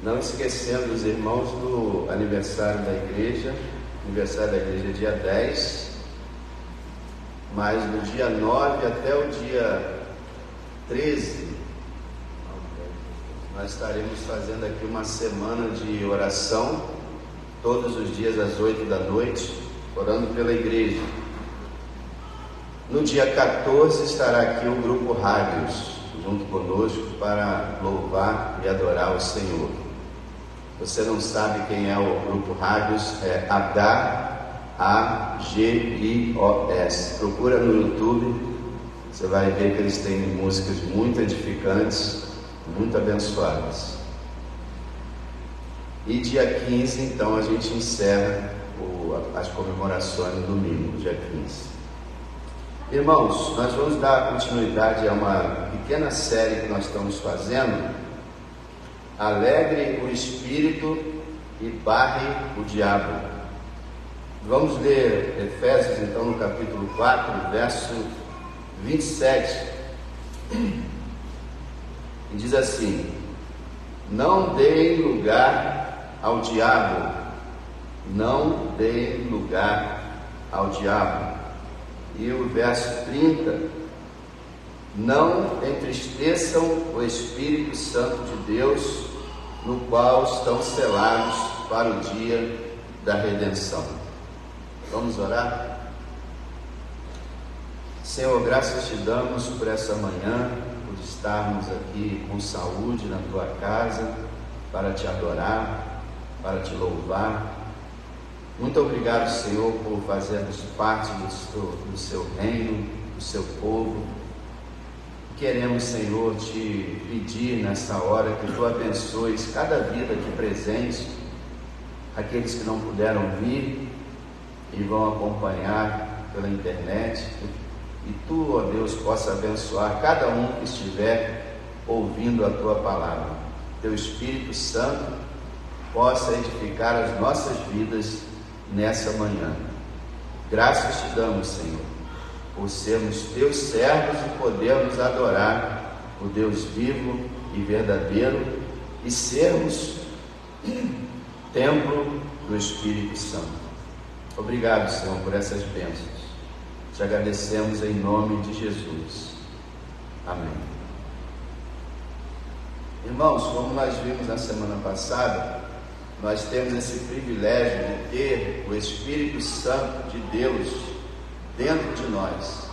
Não esquecendo os irmãos do aniversário da igreja. Aniversário da igreja é dia 10, mas no dia 9 até o dia 13, nós estaremos fazendo aqui uma semana de oração, todos os dias às 8 da noite, orando pela igreja. No dia 14 estará aqui o grupo Rádios, junto conosco, para louvar e adorar o Senhor. Você não sabe quem é o grupo Rádios? É H-A-G-I-O-S. Procura no YouTube, você vai ver que eles têm músicas muito edificantes, muito abençoadas. E dia 15, então, a gente encerra as comemorações no domingo, dia 15. Irmãos, nós vamos dar continuidade a uma pequena série que nós estamos fazendo. Alegre o Espírito e barre o diabo. Vamos ler Efésios, então, no capítulo 4, verso 27. E diz assim: não deem lugar ao diabo, não deem lugar ao diabo. E o verso 30: não entristeçam o Espírito Santo de Deus, no qual estão selados para o dia da redenção. Vamos orar? Senhor, graças te damos por essa manhã, por estarmos aqui com saúde na tua casa, para te adorar, para te louvar. Muito obrigado, Senhor, por fazermos parte do seu reino, do seu povo. Queremos, Senhor, te pedir nessa hora que tu abençoes cada vida aqui presente, aqueles que não puderam vir e vão acompanhar pela internet. E tu, ó Deus, possa abençoar cada um que estiver ouvindo a tua palavra. Teu Espírito Santo possa edificar as nossas vidas nessa manhã. Graças te damos, Senhor, por sermos teus servos e podermos adorar o Deus vivo e verdadeiro e sermos templo do Espírito Santo. Obrigado, Senhor, por essas bênçãos. Te agradecemos em nome de Jesus. Amém. Irmãos, como nós vimos na semana passada, nós temos esse privilégio de ter o Espírito Santo de Deus dentro de nós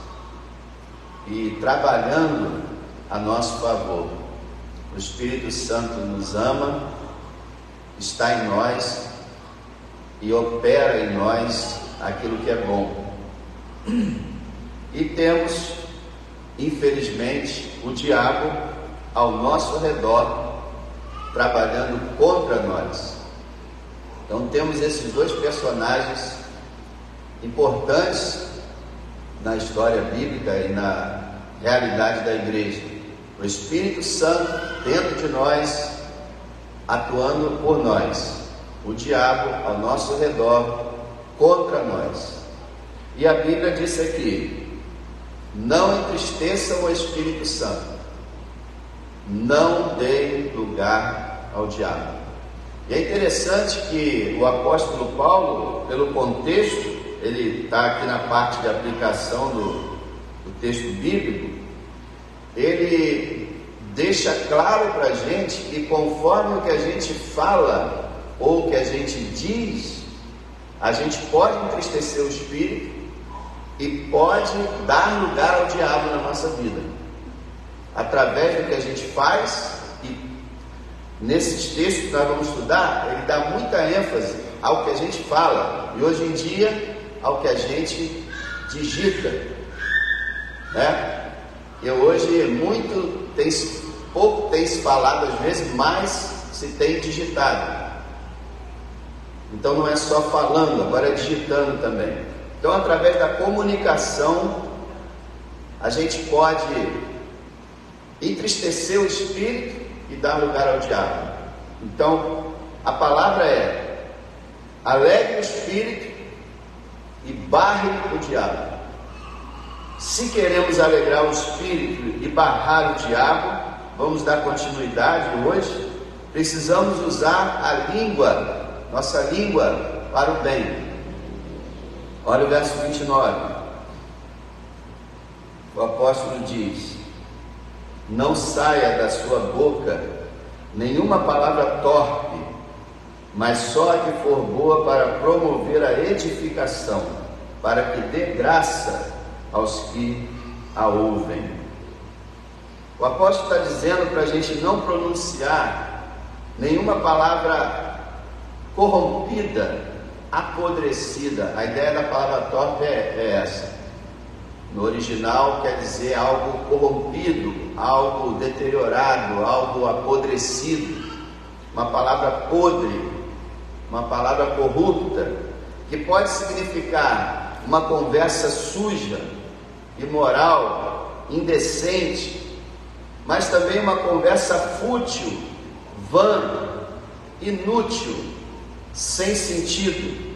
e trabalhando a nosso favor. O Espírito Santo nos ama, está em nós e opera em nós aquilo que é bom. E temos, infelizmente, o diabo ao nosso redor trabalhando contra nós. Então temos esses dois personagens importantes na história bíblica e na realidade da igreja. O Espírito Santo dentro de nós, atuando por nós. O diabo ao nosso redor, contra nós. E a Bíblia diz aqui: não entristeçam o Espírito Santo. Não deem lugar ao diabo. E é interessante que o apóstolo Paulo, pelo contexto, ele está aqui na parte de aplicação do texto bíblico, ele deixa claro para a gente que conforme o que a gente fala ou o que a gente diz, a gente pode entristecer o Espírito e pode dar lugar ao diabo na nossa vida, através do que a gente faz. Nesses textos que nós vamos estudar, ele dá muita ênfase ao que a gente fala e hoje em dia ao que a gente digita, né? E hoje pouco tem se falado às vezes, mais se tem digitado. Então não é só falando, agora é digitando também. Então, através da comunicação, a gente pode entristecer o Espírito e dar lugar ao diabo. Então, a palavra é: alegre o Espírito e barre o diabo. Se queremos alegrar o Espírito e barrar o diabo, vamos dar continuidade hoje precisamos usar a língua, nossa língua, para o bem. Olha o verso 29. O apóstolo diz: não saia da sua boca nenhuma palavra torpe, mas só a que for boa para promover a edificação, para que dê graça aos que a ouvem. O apóstolo está dizendo para a gente não pronunciar nenhuma palavra corrompida, apodrecida. A ideia da palavra torpe é essa. No original quer dizer algo corrompido, algo deteriorado, algo apodrecido. Uma palavra podre, uma palavra corrupta, que pode significar uma conversa suja, imoral, indecente, mas também uma conversa fútil, vã, inútil, sem sentido.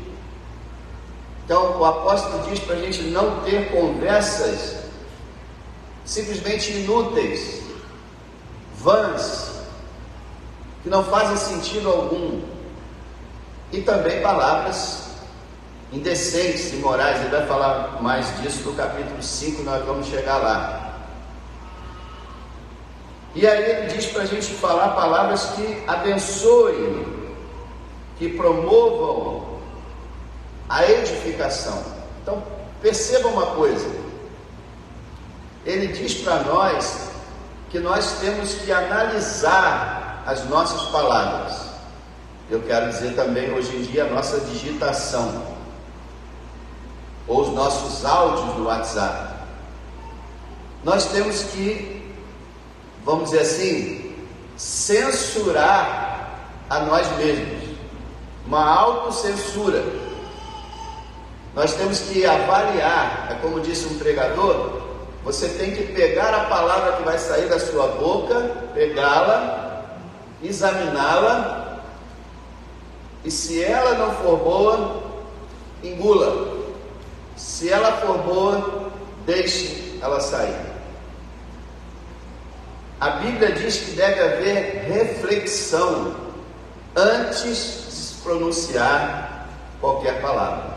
Então o apóstolo diz para a gente não ter conversas simplesmente inúteis, vãs, que não fazem sentido algum, e também palavras indecentes, imorais. Ele vai falar mais disso no capítulo 5, nós vamos chegar lá. E aí ele diz para a gente falar palavras que abençoem, que promovam a edificação. Então perceba uma coisa, ele diz para nós que nós temos que analisar as nossas palavras. Eu quero dizer também hoje em dia a nossa digitação, ou os nossos áudios do WhatsApp. Nós temos que, vamos dizer assim, censurar a nós mesmos, uma autocensura. Nós temos que avaliar, é como disse um pregador, você tem que pegar a palavra que vai sair da sua boca, pegá-la, examiná-la, e se ela não for boa, engula. Se ela for boa, deixe ela sair. A Bíblia diz que deve haver reflexão antes de se pronunciar qualquer palavra.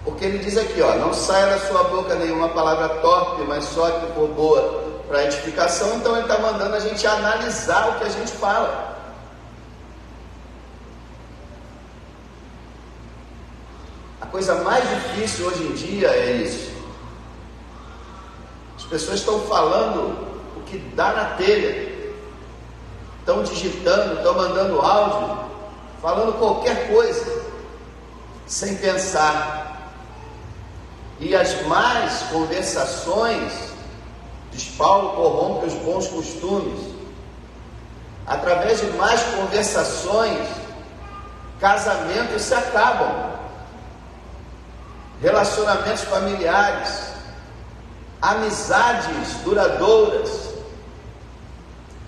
Porque ele diz aqui, não saia da sua boca nenhuma palavra torpe, mas só que for boa para edificação. Então ele está mandando a gente analisar o que a gente fala. A coisa mais difícil hoje em dia é isso. As pessoas estão falando o que dá na telha, estão digitando, estão mandando áudio, falando qualquer coisa, sem pensar. E as más conversações, diz Paulo, corrompem os bons costumes. Através de más conversações, casamentos se acabam, relacionamentos familiares, amizades duradouras,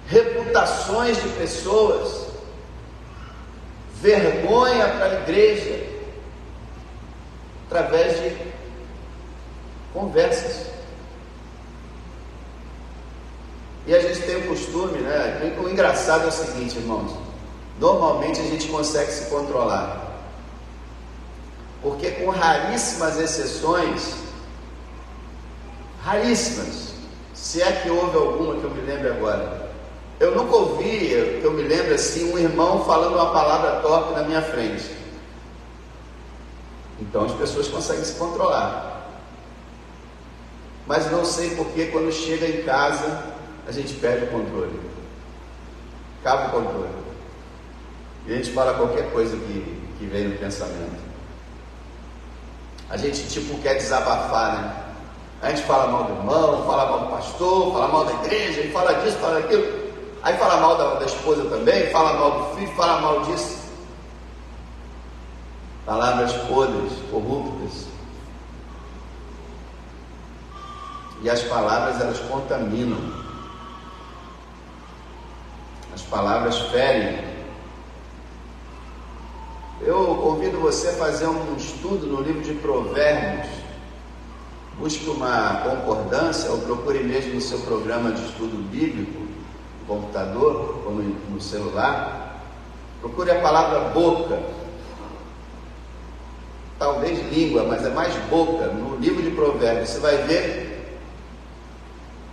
reputações de pessoas, vergonha para a igreja, através de conversas. E a gente tem o costume, né? O engraçado é o seguinte, irmãos, normalmente a gente consegue se controlar, porque com raríssimas exceções, raríssimas, se é que houve alguma que eu me lembre agora, eu nunca ouvi, que eu me lembro assim, um irmão falando uma palavra torpe na minha frente. Então as pessoas conseguem se controlar. Mas não sei porque quando chega em casa a gente perde o controle, acaba o controle, e a gente fala qualquer coisa que vem no pensamento. A gente quer desabafar, né? A gente fala mal do irmão, fala mal do pastor, fala mal da igreja, e fala disso, fala daquilo, aí fala mal da esposa também, fala mal do filho, fala mal disso. Palavras podres, corruptas. E as palavras, elas contaminam. As palavras ferem. Eu convido você a fazer um estudo no livro de Provérbios. Busque uma concordância ou procure mesmo no seu programa de estudo bíblico computador ou no celular, procure a palavra boca. Talvez língua, mas é mais boca. No livro de Provérbios você vai ver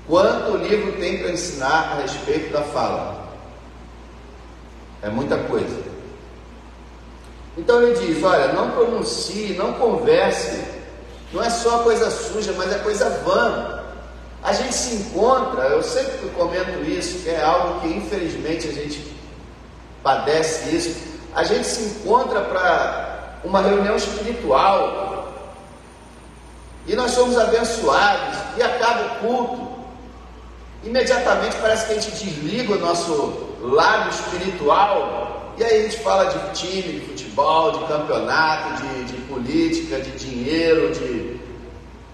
quanto o livro tem para ensinar a respeito da fala. É muita coisa. Então ele diz, olha, não pronuncie, não converse, não é só coisa suja, mas é coisa vã. A gente se encontra, eu sempre comento isso, que é algo que infelizmente a gente padece isso, a gente se encontra para uma reunião espiritual, e nós somos abençoados, e acaba o culto, imediatamente parece que a gente desliga o nosso lado espiritual, e aí a gente fala de time, de futebol, de campeonato, de política, de dinheiro, de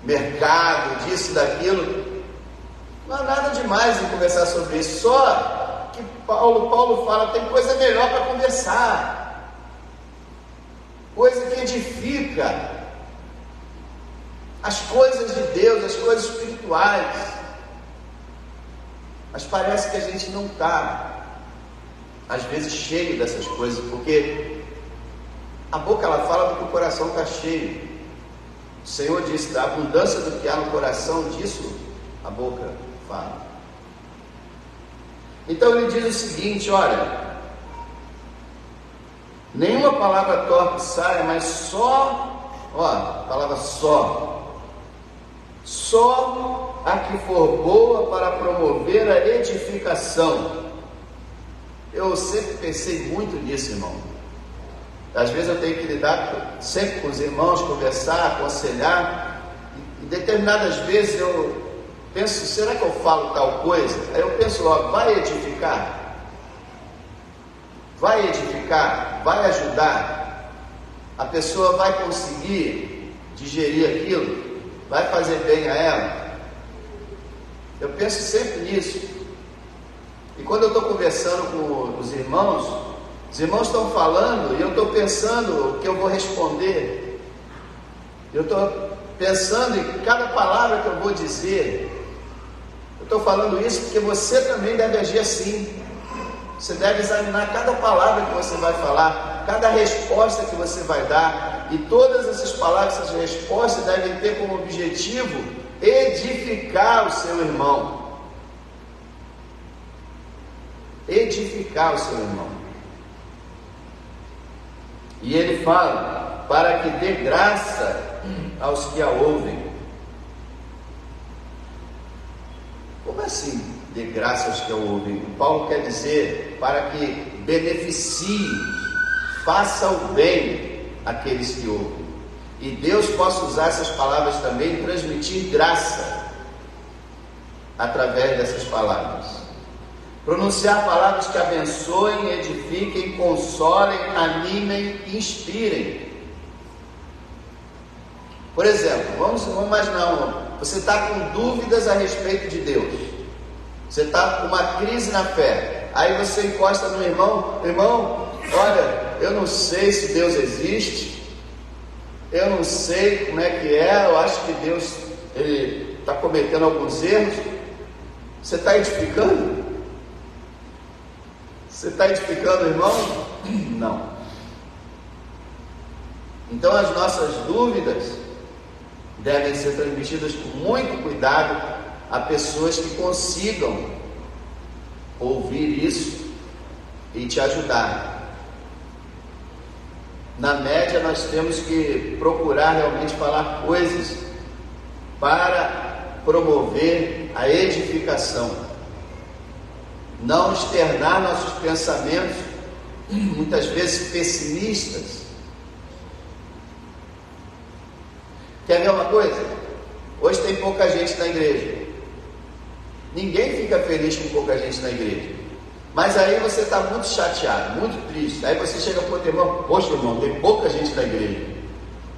mercado, disso, daquilo. Não há nada demais em conversar sobre isso, só que Paulo fala, tem coisa melhor para conversar, coisa que edifica, as coisas de Deus, as coisas espirituais. Mas parece que a gente não está, às vezes, cheio dessas coisas, porque a boca ela fala do que o coração está cheio. O Senhor disse, da abundância do que há no coração, disso a boca fala. Então ele diz o seguinte, olha, nenhuma palavra torpe saia, mas só, palavra só a que for boa para promover a edificação. Eu sempre pensei muito nisso, irmão. Às vezes eu tenho que lidar sempre com os irmãos, conversar, aconselhar, e determinadas vezes eu penso, será que eu falo tal coisa? Aí eu penso logo, vai edificar? Vai edificar? Vai ajudar? A pessoa vai conseguir digerir aquilo? Vai fazer bem a ela? Eu penso sempre nisso. E quando eu estou conversando com os irmãos estão falando e eu estou pensando o que eu vou responder. Eu estou pensando em cada palavra que eu vou dizer. Eu estou falando isso porque você também deve agir assim. Você deve examinar cada palavra que você vai falar, cada resposta que você vai dar. E todas essas palavras, essas respostas devem ter como objetivo edificar o seu irmão. Edificar o seu irmão. E ele fala, para que dê graça aos que a ouvem. Como assim, dê graça aos que a ouvem? Paulo quer dizer, para que beneficie, faça o bem àqueles que ouvem. E Deus possa usar essas palavras também e transmitir graça através dessas palavras. Pronunciar palavras que abençoem, edifiquem, consolem, animem e inspirem. Por exemplo, vamos imaginar, você está com dúvidas a respeito de Deus. Você está com uma crise na fé. Aí você encosta no irmão, olha, eu não sei se Deus existe, eu não sei como é que é, eu acho que Deus está cometendo alguns erros. Você está edificando? Você está edificando o irmão? Não. Então as nossas dúvidas devem ser transmitidas com muito cuidado a pessoas que consigam ouvir isso e te ajudar. Na média nós temos que procurar realmente falar coisas para promover a edificação. Não externar nossos pensamentos, muitas vezes pessimistas. Quer ver uma coisa? Hoje tem pouca gente na igreja. Ninguém fica feliz com pouca gente na igreja. Mas aí você está muito chateado, muito triste. Aí você chega para o outro irmão, poxa irmão, tem pouca gente na igreja.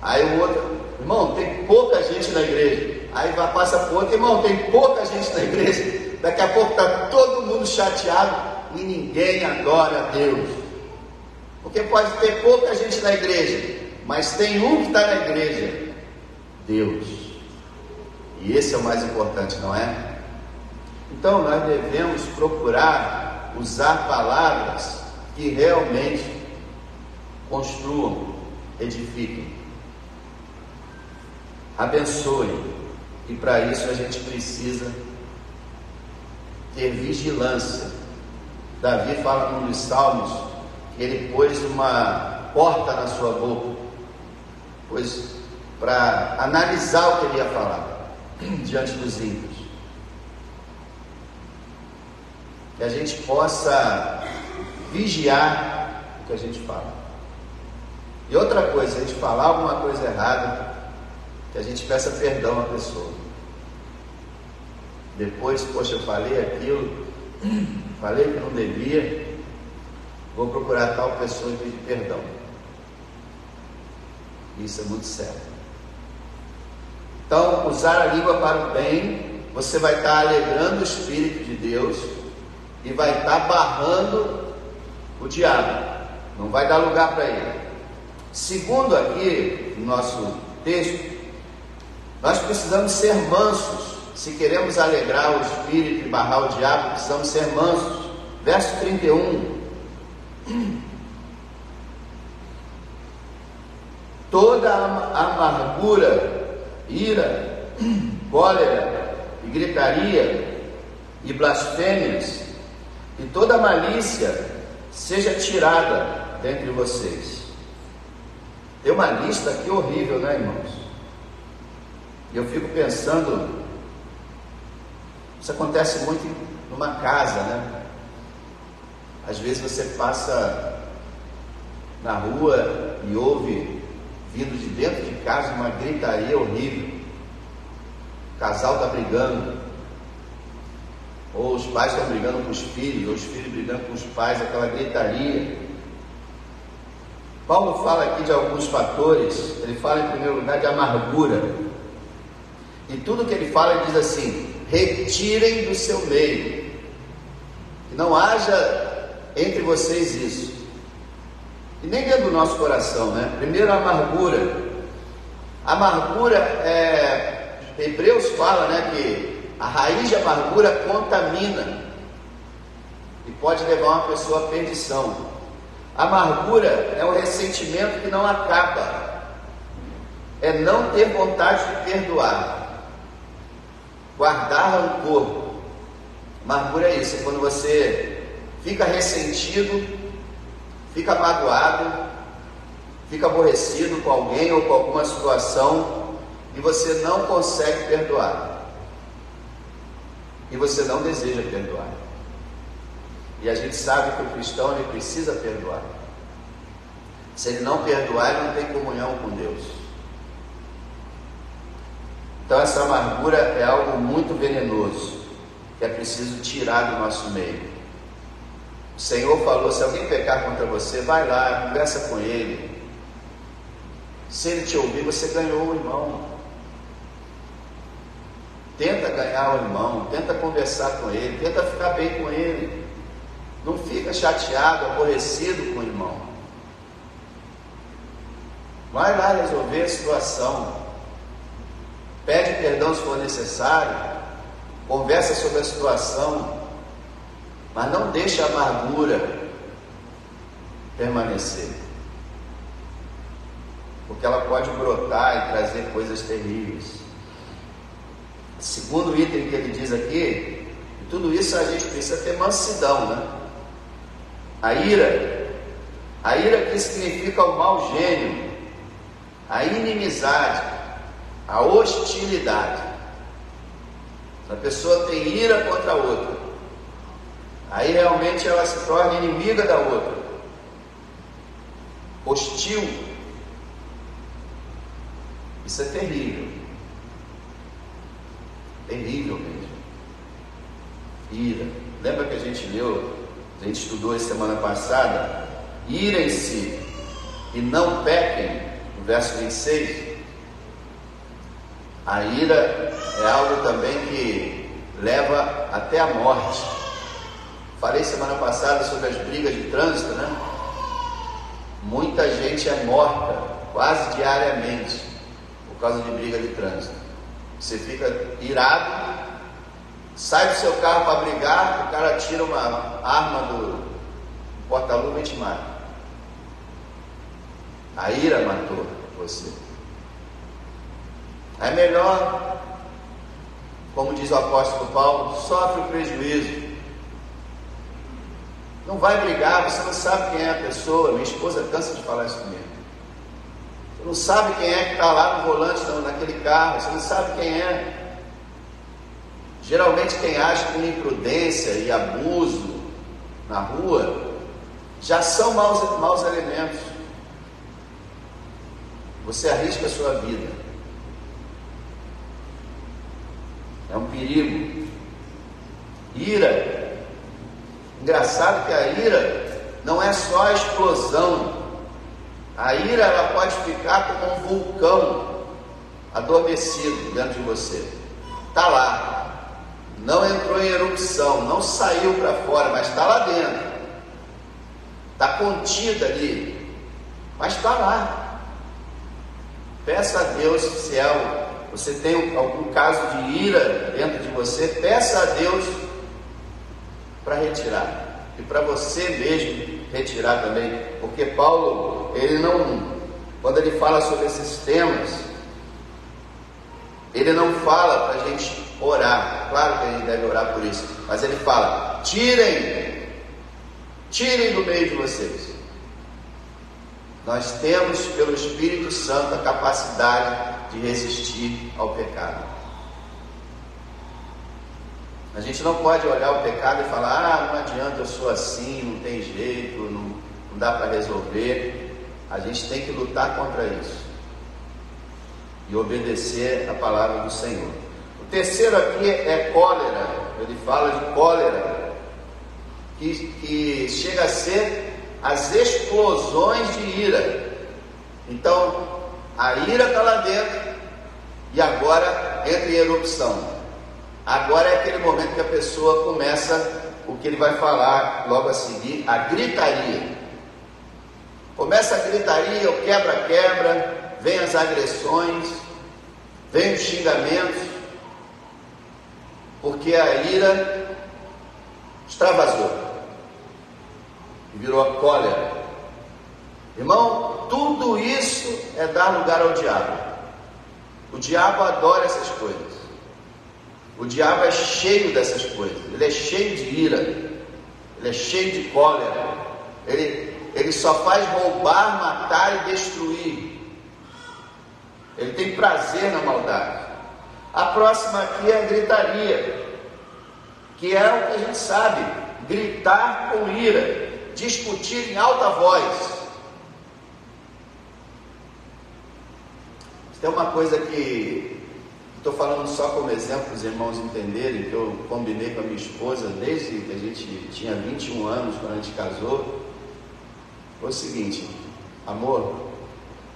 Aí o outro, irmão, tem pouca gente na igreja. Aí passa para o outro, irmão, tem pouca gente na igreja. Daqui a pouco está todo mundo chateado e ninguém adora a Deus. Porque pode ter pouca gente na igreja, mas tem um que está na igreja, Deus. E esse é o mais importante, não é? Então nós devemos procurar usar palavras que realmente construam, edifiquem, abençoem. E para isso a gente precisa ter vigilância. Davi fala num dos salmos que ele pôs uma porta na sua boca, pois para analisar o que ele ia falar diante dos ímpios. Que a gente possa vigiar o que a gente fala. E outra coisa, a gente falar alguma coisa errada, que a gente peça perdão à pessoa. Depois, poxa, eu falei aquilo, falei que não devia, vou procurar tal pessoa e pedir perdão. Isso é muito sério. Então, usar a língua para o bem, você vai estar alegrando o Espírito de Deus e vai estar barrando o diabo, não vai dar lugar para ele. Segundo aqui, no nosso texto, nós precisamos ser mansos. Se queremos alegrar o Espírito e barrar o diabo, precisamos ser mansos. Verso 31. Toda amargura, ira, cólera e gritaria e blasfêmias e toda malícia seja tirada dentre vocês. Tem uma lista aqui horrível, né, irmãos? E eu fico pensando, isso acontece muito numa casa, né? Às vezes você passa na rua e ouve, vindo de dentro de casa, uma gritaria horrível. O casal está brigando, ou os pais estão brigando com os filhos, ou os filhos brigando com os pais, aquela gritaria. Paulo fala aqui de alguns fatores. Ele fala em primeiro lugar de amargura, e tudo que ele fala, ele diz assim: retirem do seu meio, que não haja entre vocês isso, e nem dentro do nosso coração, né? Primeiro, a amargura. Hebreus fala, né, que a raiz de amargura contamina e pode levar uma pessoa à perdição. Amargura é um ressentimento que não acaba, é não ter vontade de perdoar, guardar rancor. Amargura é isso, é quando você fica ressentido, fica magoado, fica aborrecido com alguém ou com alguma situação e você não consegue perdoar, e você não deseja perdoar. E a gente sabe que o cristão, ele precisa perdoar. Se ele não perdoar, ele não tem comunhão com Deus. Então essa amargura é algo muito venenoso, que é preciso tirar do nosso meio. O Senhor falou: se alguém pecar contra você, vai lá, conversa com ele. Se ele te ouvir, você ganhou o irmão. Tenta ganhar o irmão, tenta conversar com ele, tenta ficar bem com ele. Não fica chateado, aborrecido com o irmão. Vai lá resolver a situação. Pede perdão se for necessário. Conversa sobre a situação. Mas não deixe a amargura permanecer, porque ela pode brotar e trazer coisas terríveis. Segundo item que ele diz aqui, tudo isso a gente precisa ter mansidão, né? A ira que significa o mau gênio, a inimizade, a hostilidade. A pessoa tem ira contra a outra, aí realmente ela se torna inimiga da outra, hostil. Isso é terrível, terrível mesmo. Ira, lembra que a gente leu, a gente estudou essa semana passada? Irem-se e não pequem, no verso 26. A ira é algo também que leva até a morte. Falei semana passada sobre as brigas de trânsito, né? Muita gente é morta quase diariamente por causa de briga de trânsito. Você fica irado, Sai do seu carro para brigar, o cara tira uma arma do porta-luva e te mata. A ira matou você. É melhor, como diz o apóstolo Paulo, sofre o prejuízo. Não vai brigar, você não sabe quem é a pessoa. Minha esposa cansa de falar isso comigo. Você não sabe quem é que está lá no volante, naquele carro, você não sabe quem é. Geralmente quem age com imprudência e abuso na rua já são maus elementos. Você arrisca a sua vida. É um perigo. Ira. Engraçado que a ira não é só a explosão. A ira, ela pode ficar como um vulcão adormecido dentro de você. Está lá. Não entrou em erupção, não saiu para fora, mas está lá dentro. Está contida ali, mas está lá. Peça a Deus, se você tem algum caso de ira dentro de você, peça a Deus para retirar, e para você mesmo retirar também, porque Paulo, quando ele fala sobre esses temas, ele não fala para a gente orar. Claro que a gente deve orar por isso, mas ele fala: tirem do meio de vocês. Nós temos pelo Espírito Santo a capacidade de resistir ao pecado. A gente não pode olhar o pecado e falar: não adianta, eu sou assim, não tem jeito, não dá para resolver. A gente tem que lutar contra isso e obedecer a palavra do Senhor. O terceiro aqui é cólera. Ele fala de cólera, que chega a ser as explosões de ira. Então, a ira está lá dentro e agora entra em erupção. Agora é aquele momento que a pessoa começa, o que ele vai falar logo a seguir, a gritaria. Começa a gritaria, o quebra-quebra, vem as agressões, vem os xingamentos, porque a ira extravasou e virou a cólera. Irmão, tudo isso é dar lugar ao diabo. O diabo adora essas coisas. O diabo é cheio dessas coisas. Ele é cheio de ira. Ele é cheio de cólera. Ele só faz roubar, matar e destruir. Ele tem prazer na maldade. A próxima aqui é a gritaria, que é o que a gente sabe: gritar com ira, discutir em alta voz. Tem uma coisa que estou falando só como exemplo para os irmãos entenderem, que eu combinei com a minha esposa desde que a gente tinha 21 anos, quando a gente casou. Foi o seguinte: amor,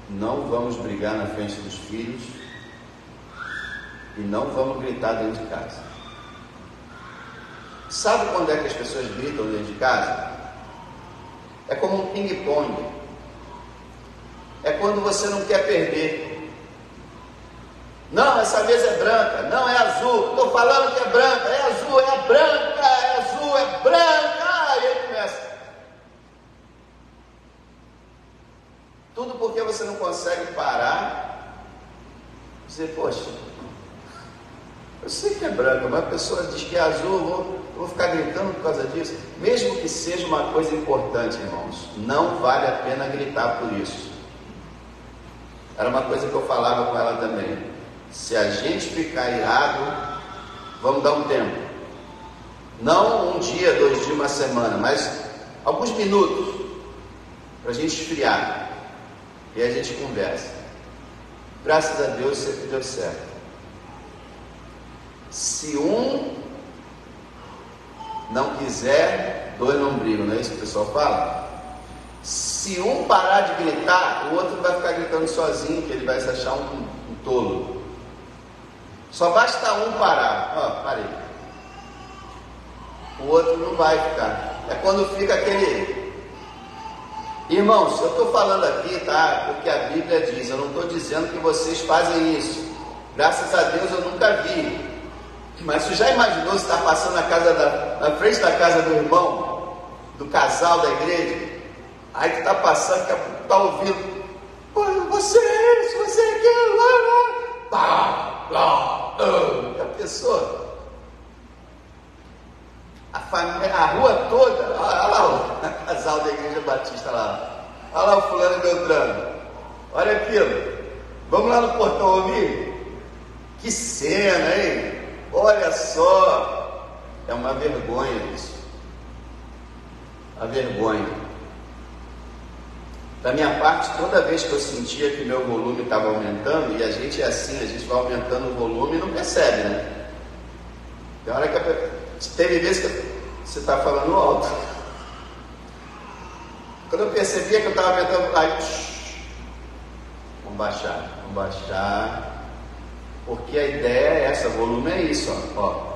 não vamos brigar na frente dos filhos e não vamos gritar dentro de casa. Sabe quando é que as pessoas gritam dentro de casa? É como um ping-pong. É quando você não quer perder. Não, essa mesa é branca, não é azul, estou falando que é branca, é azul, é branca, é azul, é branca, e aí começa. Tudo porque você não consegue parar e dizer: poxa, eu sei que é branca, mas a pessoa diz que é azul, eu vou ficar gritando por causa disso. Mesmo que seja uma coisa importante, irmãos, não vale a pena gritar por isso. Era uma coisa que eu falava com ela também. Se a gente ficar irado, vamos dar um tempo. Não um dia, 2 dias, uma semana, mas alguns minutos para a gente esfriar. E a gente conversa. Graças a Deus sempre deu certo. Se um não quiser, 2 não brigam, não é isso que o pessoal fala? Se um parar de gritar, o outro vai ficar gritando sozinho, que ele vai se achar um tolo. Só basta um parar. Parei. O outro não vai ficar. É quando fica aquele... Irmãos, eu estou falando aqui, tá? Porque a Bíblia diz. Eu não estou dizendo que vocês fazem isso. Graças a Deus eu nunca vi. Mas você já imaginou se está passando na frente da casa do irmão, do casal da igreja? Aí tu está passando, está ouvindo, você é isso, você é aquilo, a pessoa, a família, a rua toda, olha lá o casal da igreja batista lá, olha lá o fulano Beltrano, olha aquilo, vamos lá no portão ouvir? Que cena, hein? Olha só, é uma vergonha isso, a vergonha. Da minha parte, toda vez que eu sentia que meu volume estava aumentando, e a gente é assim, a gente vai aumentando o volume e não percebe, né? Tem hora que teve vezes que você está falando alto. Quando eu percebia que eu estava aumentando, aí, vamos baixar, porque a ideia é essa, o volume é isso, ó.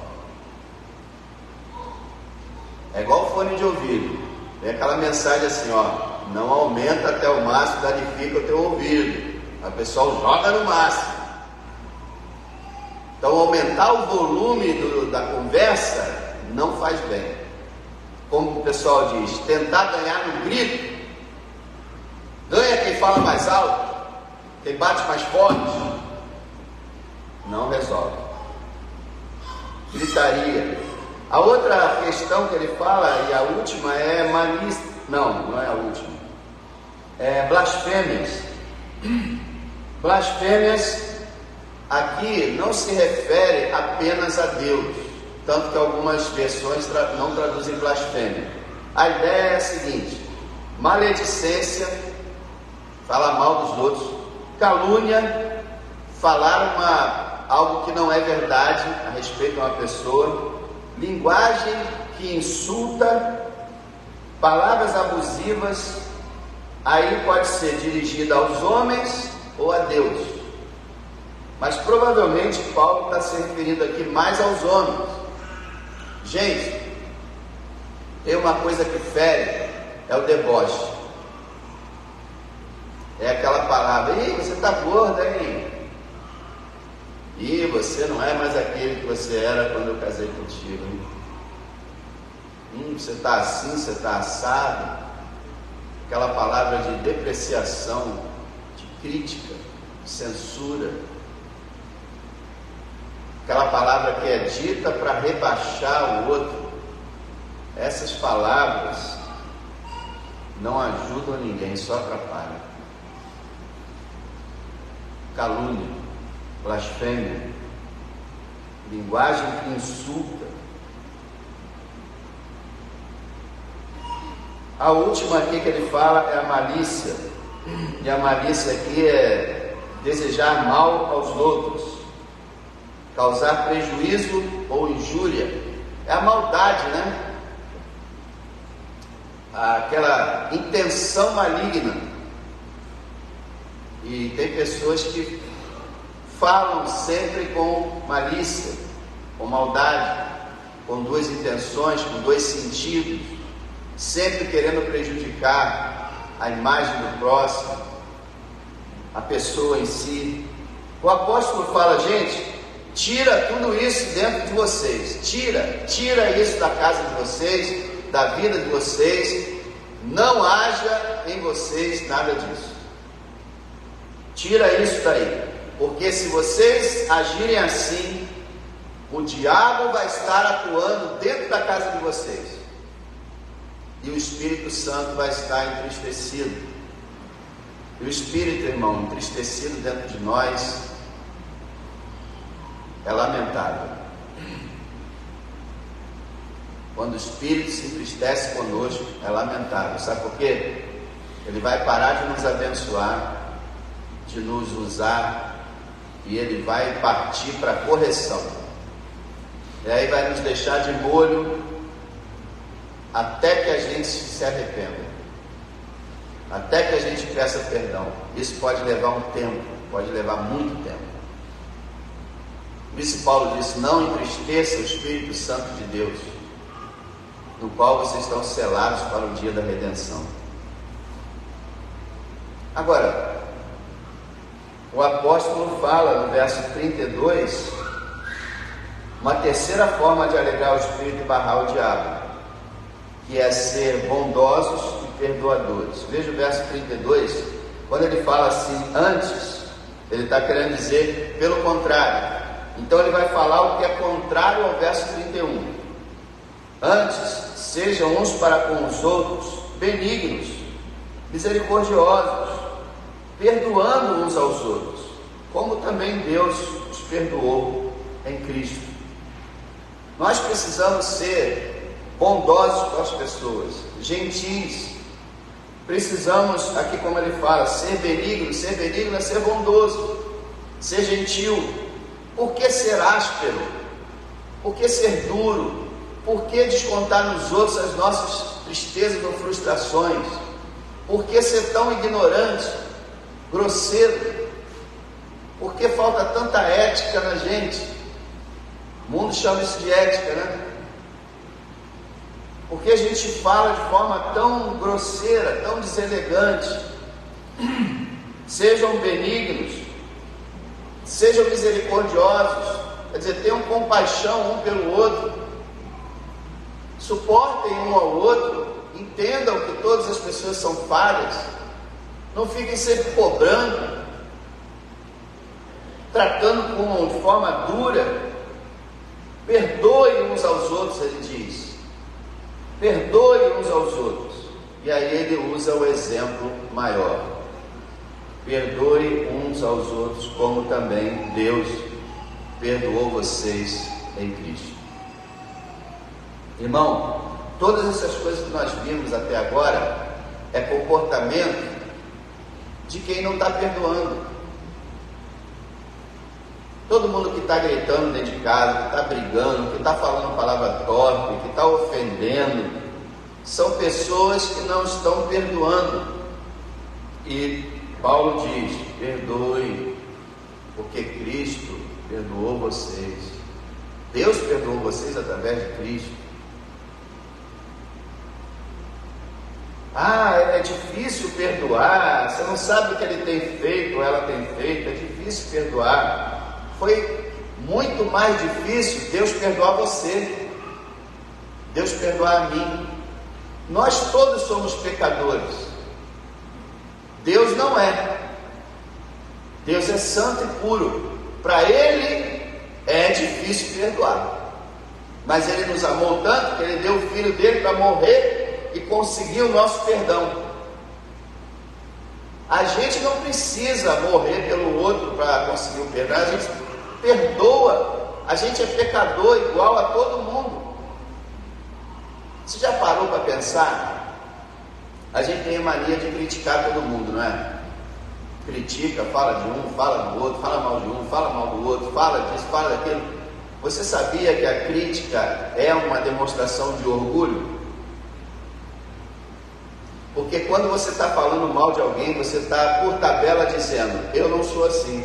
É igual o fone de ouvido, tem aquela mensagem assim, ó. Não aumenta até o máximo, danifica o teu ouvido. A pessoa joga no máximo. Então aumentar o volume da conversa não faz bem. Como o pessoal diz, tentar ganhar no grito. Ganha quem fala mais alto, quem bate mais forte. Não resolve. Gritaria. A outra questão que ele fala, e a última, é malícia. Não é a última. É blasfêmias. Blasfêmias aqui não se refere apenas a Deus, tanto que algumas versões não traduzem blasfêmia. A ideia é a seguinte: maledicência, falar mal dos outros, calúnia, falar algo que não é verdade a respeito de uma pessoa, linguagem que insulta, palavras abusivas. Aí pode ser dirigida aos homens ou a Deus, mas provavelmente Paulo está se referindo aqui mais aos homens. Gente, tem uma coisa que fere, é o deboche. É aquela palavra: ih, você está gorda, hein? Ih, você não é mais aquele que você era quando eu casei contigo, hein? Você está assim, você está assado. Aquela palavra de depreciação, de crítica, de censura. Aquela palavra que é dita para rebaixar o outro. Essas palavras não ajudam ninguém, só atrapalham. Calúnia, blasfêmia, linguagem que insulta. A última aqui que ele fala é a malícia, e a malícia aqui é desejar mal aos outros, causar prejuízo ou injúria. É a maldade, né? Aquela intenção maligna. E tem pessoas que falam sempre com malícia, com maldade, com duas intenções, com dois sentidos, sempre querendo prejudicar a imagem do próximo, a pessoa em si. O apóstolo fala: gente, tira tudo isso dentro de vocês, tira isso da casa de vocês, da vida de vocês, não haja em vocês nada disso. Tira isso daí, porque se vocês agirem assim, o diabo vai estar atuando dentro da casa de vocês. E o Espírito Santo vai estar entristecido. E o Espírito, irmão, entristecido dentro de nós é lamentável. Quando o Espírito se entristece conosco, é lamentável. Sabe por quê? Ele vai parar de nos abençoar, de nos usar, e ele vai partir para a correção. E aí vai nos deixar de molho até que a gente se arrependa, até que a gente peça perdão. Isso pode levar um tempo, pode levar muito tempo. Por isso Paulo disse: não entristeça o Espírito Santo de Deus, no qual vocês estão selados para o dia da redenção. Agora, o apóstolo fala no verso 32 uma terceira forma de alegrar o Espírito e barrar o diabo, que é ser bondosos e perdoadores. Veja o verso 32, quando ele fala assim, antes, ele está querendo dizer pelo contrário. Então ele vai falar o que é contrário ao verso 31. Antes, sejam uns para com os outros benignos, misericordiosos, perdoando uns aos outros, como também Deus os perdoou em Cristo. Nós precisamos ser bondosos com as pessoas, gentis. Precisamos, aqui como ele fala, ser benigno é ser bondoso, ser gentil. Por que ser áspero? Por que ser duro? Por que descontar nos outros as nossas tristezas ou frustrações? Por que ser tão ignorante, grosseiro? Por que falta tanta ética na gente? O mundo chama isso de ética, né? Por que a gente fala de forma tão grosseira, tão deselegante? Sejam benignos, sejam misericordiosos, quer dizer, tenham compaixão um pelo outro, suportem um ao outro, entendam que todas as pessoas são falhas, não fiquem sempre cobrando, tratando de forma dura. Perdoem uns aos outros, ele diz. Perdoem uns aos outros. E aí ele usa o exemplo maior. Perdoe uns aos outros, como também Deus perdoou vocês em Cristo. Irmão, todas essas coisas que nós vimos até agora é comportamento de quem não está perdoando. Todo mundo que está gritando dentro de casa, que está brigando, que está falando palavra torpe, que está ofendendo, são pessoas que não estão perdoando. E Paulo diz: perdoe, porque Cristo perdoou vocês. Deus perdoou vocês através de Cristo. É difícil perdoar, você não sabe o que ele tem feito ou ela tem feito, é difícil perdoar. Foi muito mais difícil Deus perdoar você, Deus perdoar a mim. Nós todos somos pecadores, Deus não é. Deus é santo e puro, para Ele é difícil perdoar, mas Ele nos amou tanto que Ele deu o Filho dele para morrer e conseguir o nosso perdão. A gente não precisa morrer pelo outro para conseguir o perdão, a gente perdoa, a gente é pecador igual a todo mundo. Você já parou para pensar? A gente tem a mania de criticar todo mundo, não é? Critica, fala de um, fala do outro, fala mal de um, fala mal do outro, fala disso, fala daquilo. Você sabia que a crítica é uma demonstração de orgulho? Porque quando você está falando mal de alguém, você está por tabela dizendo: eu não sou assim,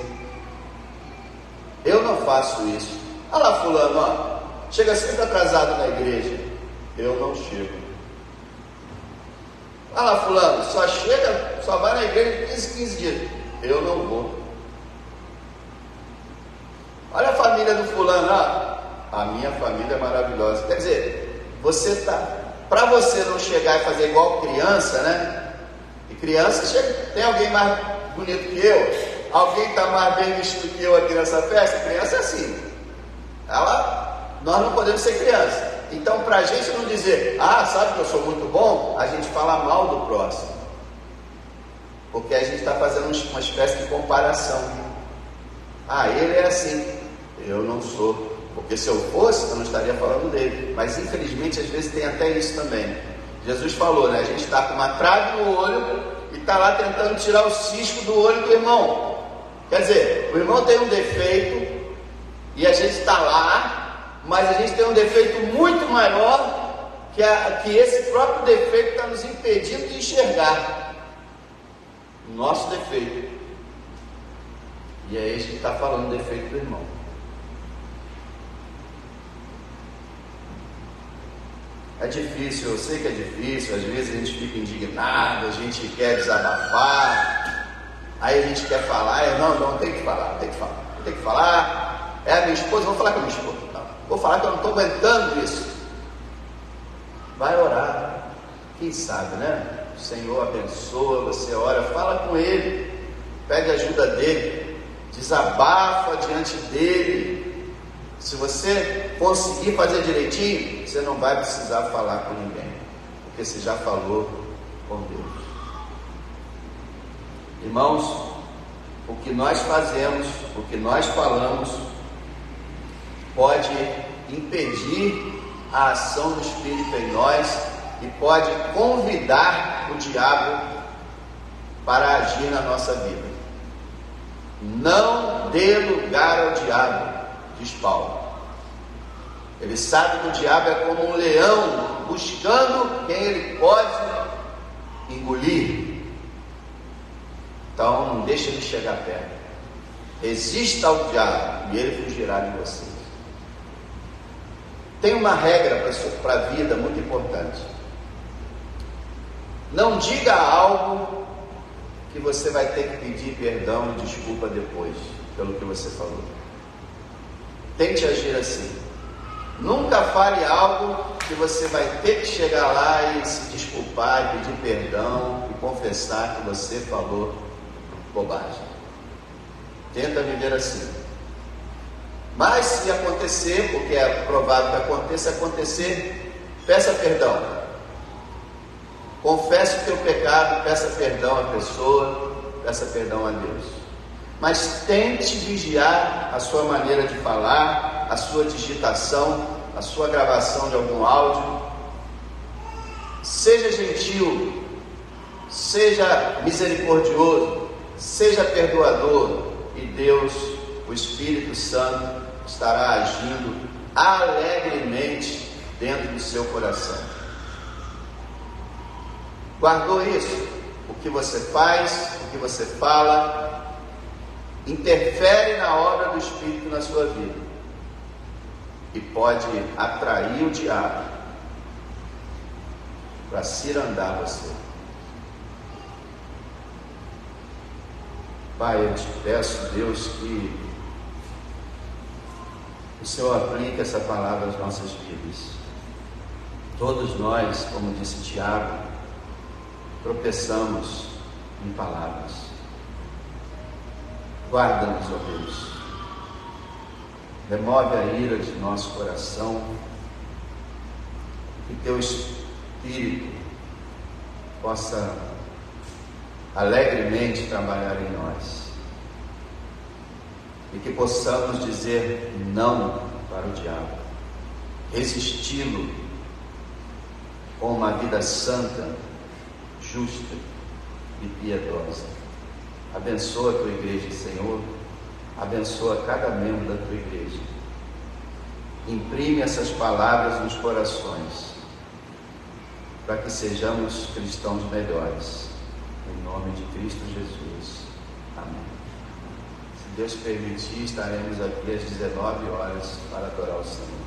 eu não faço isso. Olha lá fulano, ó, chega sempre atrasado na igreja, eu não chego. Olha lá fulano, só vai na igreja 15 dias, eu não vou. Olha a família do fulano, ó, a minha família é maravilhosa. Quer dizer, para você não chegar e fazer igual criança, né? E criança, tem alguém mais bonito que eu? Alguém está mais bem vestido que eu aqui nessa festa? Criança é assim. Nós não podemos ser criança. Então, para a gente não dizer: sabe que eu sou muito bom, a gente fala mal do próximo, porque a gente está fazendo uma espécie de comparação. Ele é assim, eu não sou. Porque se eu fosse, eu não estaria falando dele. Mas infelizmente, às vezes tem até isso também. Jesus falou, né? A gente está com uma trave no olho e está lá tentando tirar o cisco do olho do irmão. Quer dizer, o irmão tem um defeito e a gente está lá, mas a gente tem um defeito muito maior que esse próprio defeito está nos impedindo de enxergar o nosso defeito. E é esse que está falando do defeito do irmão. É difícil, eu sei que é difícil, às vezes a gente fica indignado, a gente quer desabafar, aí a gente quer falar, não, tem que falar. É a minha esposa, vou falar com a minha esposa, não. vou falar que eu não estou aguentando isso. Vai orar. Quem sabe, né? O Senhor abençoa, você ora, fala com Ele, pede ajuda dEle, desabafa diante dEle. Se você conseguir fazer direitinho, você não vai precisar falar com ninguém, porque você já falou com Deus. Irmãos, o que nós fazemos, o que nós falamos, pode impedir a ação do Espírito em nós e pode convidar o diabo para agir na nossa vida. Não dê lugar ao diabo, diz Paulo. Ele sabe que o diabo é como um leão buscando quem ele pode engolir. Então não deixe ele chegar perto. Resista ao diabo e ele fugirá de você. Tem uma regra para a vida muito importante. Não diga algo que você vai ter que pedir perdão e desculpa depois pelo que você falou. Tente agir assim. Nunca fale algo que você vai ter que chegar lá e se desculpar e pedir perdão e confessar que você falou bobagem. Tenta viver assim. Mas se acontecer, porque é provável que acontecer, peça perdão. Confesse o teu pecado, peça perdão à pessoa, peça perdão a Deus. Mas tente vigiar a sua maneira de falar, a sua digitação, a sua gravação de algum áudio. Seja gentil, seja misericordioso, seja perdoador, e Deus, o Espírito Santo, estará agindo alegremente dentro do seu coração. Guardou isso? O que você faz, o que você fala, interfere na obra do Espírito na sua vida e pode atrair o diabo para cirandar você. Pai, eu te peço, Deus, que o Senhor aplique essa palavra às nossas vidas. Todos nós, como disse Tiago, tropeçamos em palavras. Guarda-nos, ó Deus. Remove a ira de nosso coração. Que teu Espírito possa alegremente trabalhar em nós. E que possamos dizer não para o diabo. Resisti-lo com uma vida santa, justa e piedosa. Abençoa a tua igreja, Senhor. Abençoa cada membro da tua igreja. Imprime essas palavras nos corações, para que sejamos cristãos melhores. Em nome de Cristo Jesus. Amém. Se Deus permitir, estaremos aqui às 19 horas para adorar o Senhor.